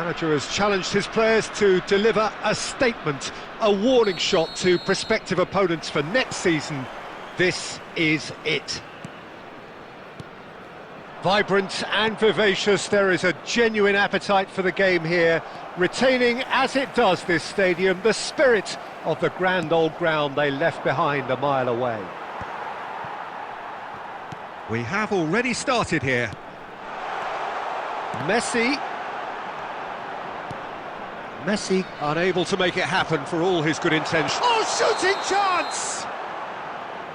Manager has challenged his players to deliver a statement, a warning shot to prospective opponents for next season. This is it. Vibrant and vivacious, there is a genuine appetite for the game here, retaining, as it does this stadium, the spirit of the grand old ground they left behind a mile away. We have already started here. Messi unable to make it happen for all his good intentions. Oh, shooting chance!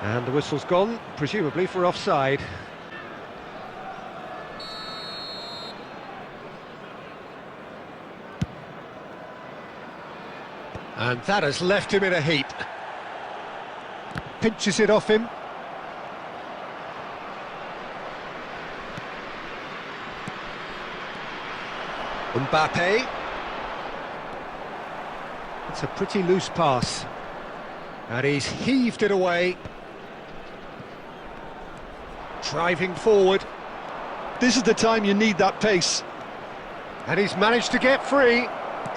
And the whistle's gone, presumably for offside. And that has left him in a heap. Pinches it off him. Mbappe. It's a pretty loose pass. And he's heaved it away. Driving forward. This is the time you need that pace. And he's managed to get free.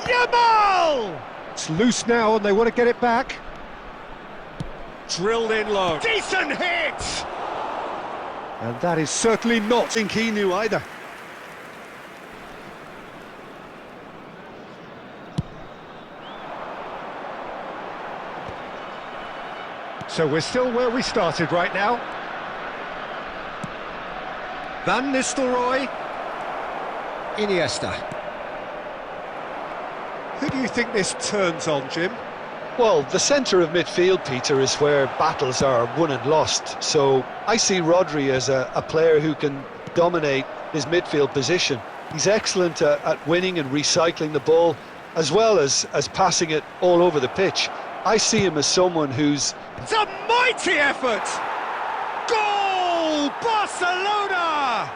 Yamal! It's loose now and they want to get it back. Drilled in low. Decent hit! And that is certainly not... I think he knew either. So we're still where we started right now. Van Nistelrooy. Iniesta. Who do you think this turns on, Jim? Well, the centre of midfield, Peter, is where battles are won and lost. So I see Rodri as a player who can dominate his midfield position. He's excellent at winning and recycling the ball, as well as passing it all over the pitch. I see him as someone who's... It's a mighty effort! Goal! Barcelona!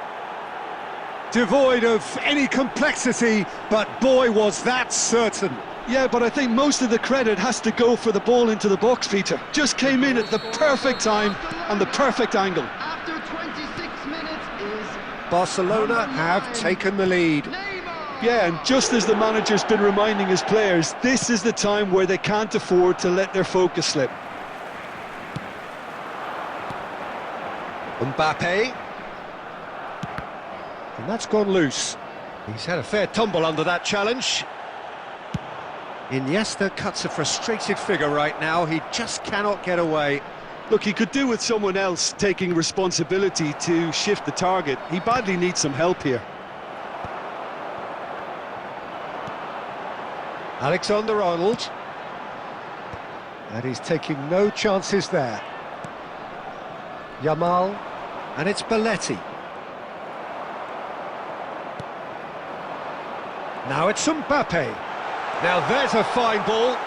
Devoid of any complexity, but boy was that certain. Yeah, but I think most of the credit has to go for the ball into the box, Peter. Just came in at the perfect time and the perfect angle. After 26 minutes is... Barcelona have taken the lead. Yeah, and just as the manager's been reminding his players, this is the time where they can't afford to let their focus slip. Mbappe. And that's gone loose. He's had a fair tumble under that challenge. Iniesta cuts a frustrated figure right now. He just cannot get away. Look, he could do with someone else taking responsibility to shift the target. He badly needs some help here. Alexander-Arnold. And he's taking no chances there. Yamal. And it's Belletti. Now it's Mbappe. Now there's a fine ball.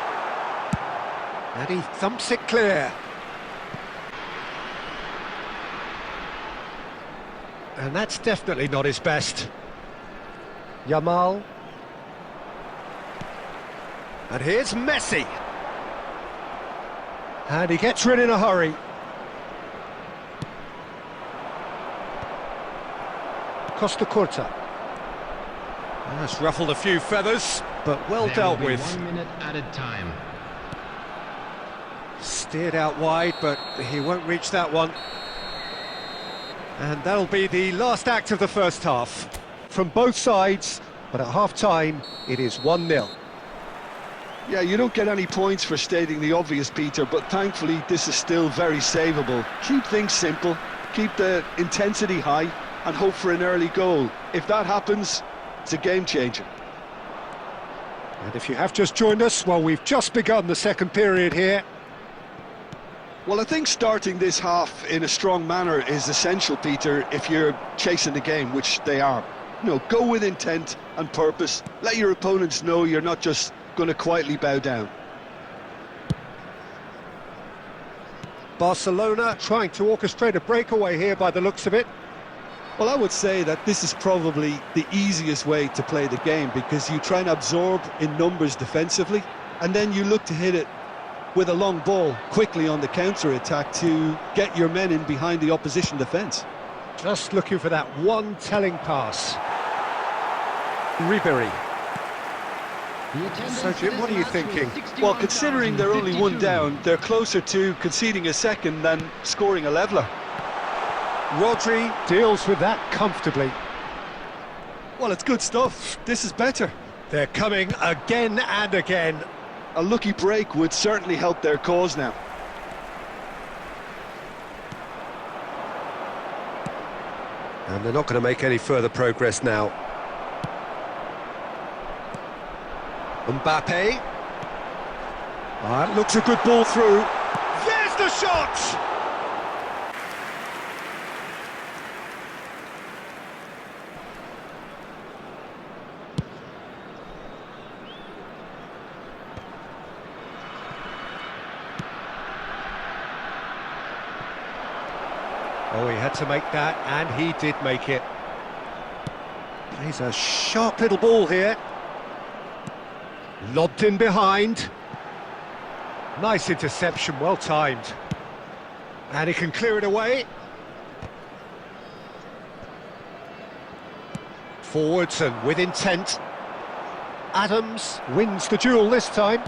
And he thumps it clear. And that's definitely not his best. Yamal. And here's Messi. And he gets rid in a hurry. Costa Curta. That's ruffled a few feathers, but well dealt with. 1 minute added time. Steered out wide, but he won't reach that one. And that'll be the last act of the first half. From both sides, but at half-time, it is 1-0. Yeah, you don't get any points for stating the obvious, Peter, but thankfully this is still very savable. Keep things simple, keep the intensity high, and hope for an early goal. If that happens, it's a game changer. And if you have just joined us, well, we've just begun the second period here. Well, I think starting this half in a strong manner is essential, Peter, if you're chasing the game, which they are. You know, go with intent and purpose. Let your opponents know you're not just going to quietly bow down. Barcelona trying to orchestrate a breakaway here by the looks of it. Well, I would say that this is probably the easiest way to play the game, because you try and absorb in numbers defensively, and then you look to hit it with a long ball quickly on the counter-attack to get your men in behind the opposition defence. Just looking for that one telling pass. Ribery. So, Jim, what are you thinking? Well, considering they're only one down, they're closer to conceding a second than scoring a leveller. Rodri deals with that comfortably. Well, it's good stuff. This is better. They're coming again and again. A lucky break would certainly help their cause now. And they're not going to make any further progress now. Mbappe. That looks a good ball through. There's the shot! Oh, he had to make that, and he did make it. Plays a sharp little ball here. Lobbed in behind. Nice interception, well timed. And he can clear it away. Forwards and with intent. Adams wins the duel this time.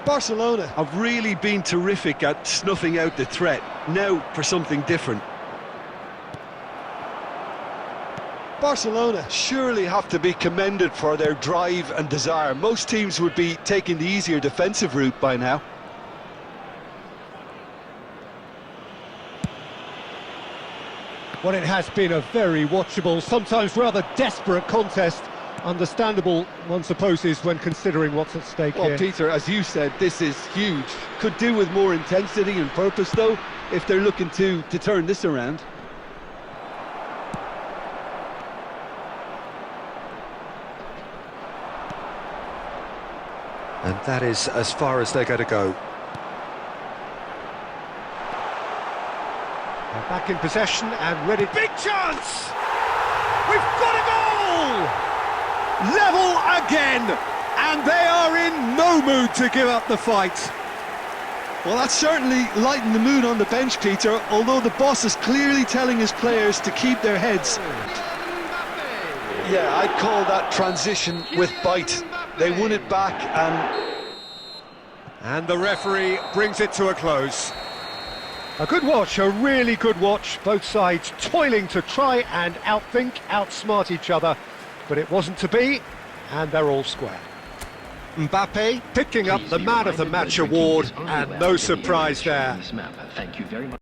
Barcelona have really been terrific at snuffing out the threat. Now for something different. Barcelona surely have to be commended for their drive and desire. Most teams would be taking the easier defensive route by now. Well, it has been a very watchable, sometimes rather desperate contest. Understandable, one supposes, when considering what's at stake Well, here. Peter, as you said, this is huge. Could do with more intensity and purpose, though, if they're looking to turn this around. And that is as far as they're going to go. They're back in possession and ready. Big chance! We've got a goal! Level again! And they are in no mood to give up the fight. Well, that's certainly lightened the mood on the bench, Peter, although the boss is clearly telling his players to keep their heads. Yeah, I'd call that transition with bite. They won it back and the referee brings it to a close. A good watch, a really good watch. Both sides toiling to try and outthink, outsmart each other. But it wasn't to be, and they're all square. Mbappe picking up the Man of the Match award, and no surprise there. Thank you very much.